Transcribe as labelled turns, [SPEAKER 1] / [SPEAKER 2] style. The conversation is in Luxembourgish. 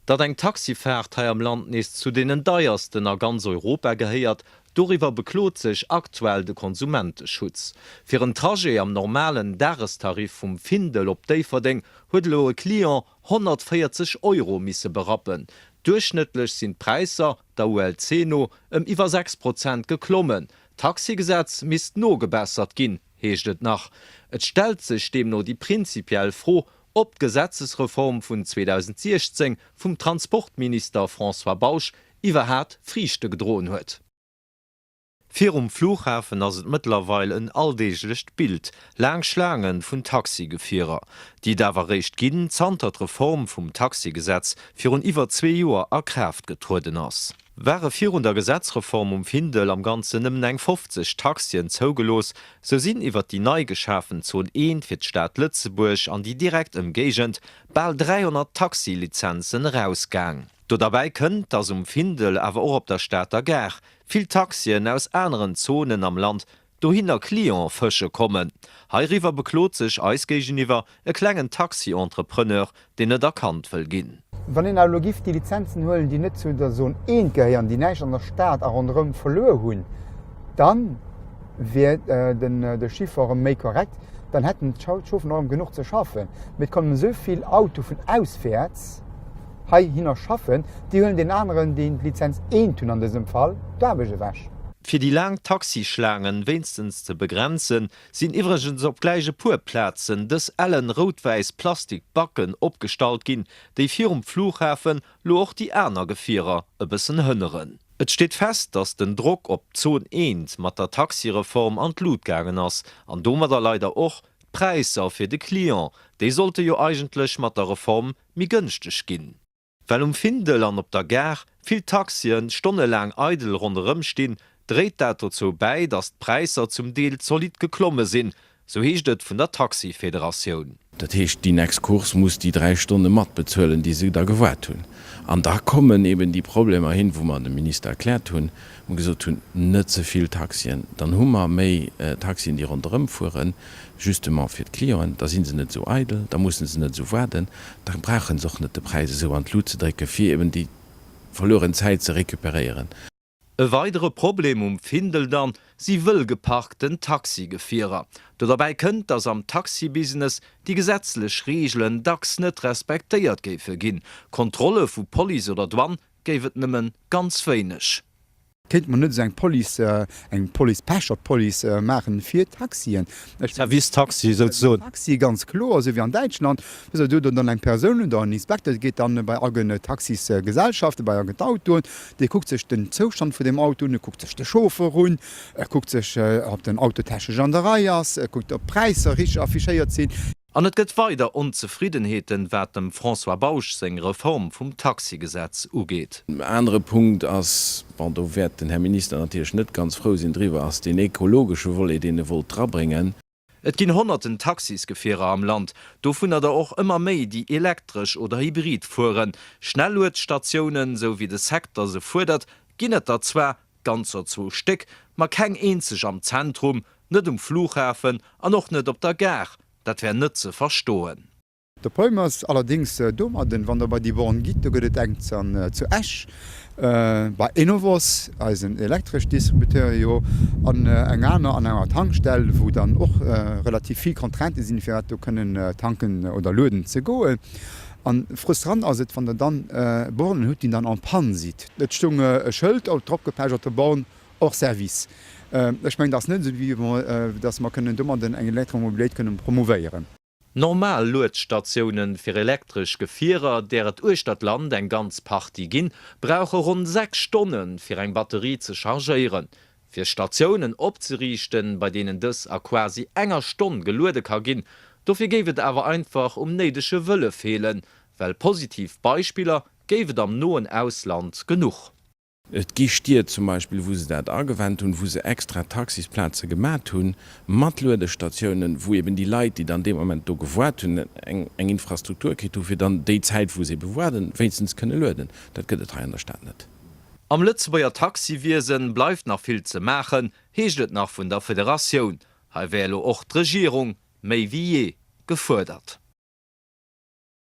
[SPEAKER 1] Dat eng Taxifährt hai am Land ist zu denen deiersten a ganz Europa geheiert, doriwer beklot sech aktuell de Konsumentenschutz. Fir een Trajet am normalen Darestarif vum Findel op Déiferding huet loe Klient 140 € misse berappen. Durchschnittlich sind Preiser der ULCno iwwer 6% geklommen. Taxigesetz misst no gebessert ginn, heeschtet nach. Et stellt sich dem no die prinzipiell froh, ob Gesetzesreform vun 2016 vum Transportminister François Bauch iwwerhäert Frieschte gedrohen huet. Vier Flughafen ass et mittlerweile een alldeeglecht Bild, lang Schlangen vun Taxigefierer. Die dawer recht ginn zantert Reform vum Taxigesetz fir un iwwer 2 Joer erkräft getruden ass. Wäre 400 Gesetzreform Findel am ganzen eng 50 Taxien zougelos, so sinn iwwer die neigeschaffen Zon 1 fir d'Stadt Lützeburg an die direkt Gegend bald 300 Taxilizenzen rausgang. Do dabei kënnt ass Findel awer auch op der Städter Ger viel Taxien aus anderen Zonen am Land do hinner Klient fësche kommen. Heiriwer beklot sech eisgegeniwwer e klengen Taxientrepreneur, den et erkannt wëll ginn.
[SPEAKER 2] Wann en Logif die Lizenzen holen, die net zu der so eengeheieren, die neich an der Staat a rundëm verloren hunn, dann wär de Schiffer méi korrekt, dann hätten d'Schaufchen eurem genug ze schaffen. Mit kommen soviel Auto vun auswärts hinner schaffen, die hullen den anderen den Lizenz 1 tun an diesem Fall, da bege wäsch.
[SPEAKER 1] Für die lang Taxischlangen wenigstens zu begrenzen, sind übrigens op gleiche Purplätzen des allen rot-weiß Plastikbacken opgestalt gin, die vier Flughafen lo auch die Äner Gefierer e bisssen hünneren. Et steht fest, dass den Druck op Zon 1 mat der Taxireform an Lut gegangen ass, an dommer da leider och Preiser fir de Klient, die sollte jo eigentlich mat der Reform mi günstig gin. Weil Findel an op der Ger viel Taxien stundelang eidel rundherum stehen, dreht dat dazu bei, dass Preiser zum Deel solid geklomme sinn, so heecht et vun der Taxiföderation.
[SPEAKER 3] Dat heecht die nächst Kurs muss die 3 Stunden mat bezöllen, die sie da gewahrt hun. An da kommen eben die Probleme hin, wo man dem Minister erklärt hun und gesagt hun net so viel Taxien. Dann hummer méi Taxien, die rundherum fuhren, justement fir Klient, da sind sie net so eidel, da mussten sie net so warten, dann brachen soch net de Preise so an Lut zu drecke, fir eben die verloren Zeit zu rekuperieren.
[SPEAKER 1] E weitere Problem Findel dann, sie will geparkten Taxigefierer. Dabei könnt das am Taxibusiness die gesetzlich Regeln dacks net respektiert gefe gin. Kontrolle vu Poli oder Dwan gevet nimmen ganz wenig.
[SPEAKER 2] Kennt man net eng Police machen fir Taxien.
[SPEAKER 1] Service Taxi so.
[SPEAKER 2] Taxi ganz klar, also wie an Deutschland, du dann eng Person da Inspektor geht dann bei eigene Taxisgesellschaft, bei eigen Auto, der guckt sich den Zustand von dem Auto, der guckt sich den Chauffeur run, guckt sich ob den Autotasche Gendarei ist, guckt der Preise richtig affichiert sind.
[SPEAKER 1] An et gëtt weiter Unzufriedenheeten wat dem François Bauch seg Reform vum Taxigesetz ugeet.
[SPEAKER 3] Andere Punkt ass do werd den Herr Minister natürlich net ganz froh sinn drwer ass den ekologische Wolle de wo trabringen.
[SPEAKER 1] Et ginn hunderten Taxisgefierer am Land, do vun er auch immer méi die elektrisch oder hybrid fuhren, Schnellhuetstationen so wie de Sektor se fordert, ginnet der zwer ganzer zu Steck, ma keng eenzech am Zentrum, net Flughafen an noch net op der Ger. Dat wär nëtze verstoen.
[SPEAKER 2] Der Polmers allerdings dummer, denn wann der bei die Born gitt, da gëtt eng zu Esch. Bei Innovos als een elektrisch Distributeur an eng aner an enger Tankstelle, wo dann och relativ viel Kontrente sinn fir du können tanken oder Löden ze goe. An frustrant as et van der dann Born hut die dann an Pan sieht. Dat stunge Schëld ou tropgepägerte Born och Service. Ich mein das net so wie dass man können dummer den eng Elektromobilität können promoveieren.
[SPEAKER 1] Normal Loetstationen fir elektrisch Gefierer, der et Urstadtland eng ganz Party ginn, brauche rund 6 Stunden fir eng Batterie zu chargieren. Für Stationen opzerichten, bei denen das a quasi enger Stunde gelude ka ginn, dofir gewet aber einfach nedesche Wëlle fehlen, weil positiv Beispieler gewet am noen Ausland genug.
[SPEAKER 3] Et gistiert zum Beispiel, wo se dat angewandt hun, wo se extra Taxisplätze gemat hun, matluerde Stationen, wo eben die Leiit, die dann dem Moment do gewort hun eng Infrastrukturkrit fir dann déi Zeit, wo se bewarden, westens könne löden. Dat gëtt an der Stadt net.
[SPEAKER 1] Am Lützebauer Taxiwiesen bleibt noch viel zu machen, heecht nach vun der Föderation. Ha wälo och d' Regierung méi wie je gefordert.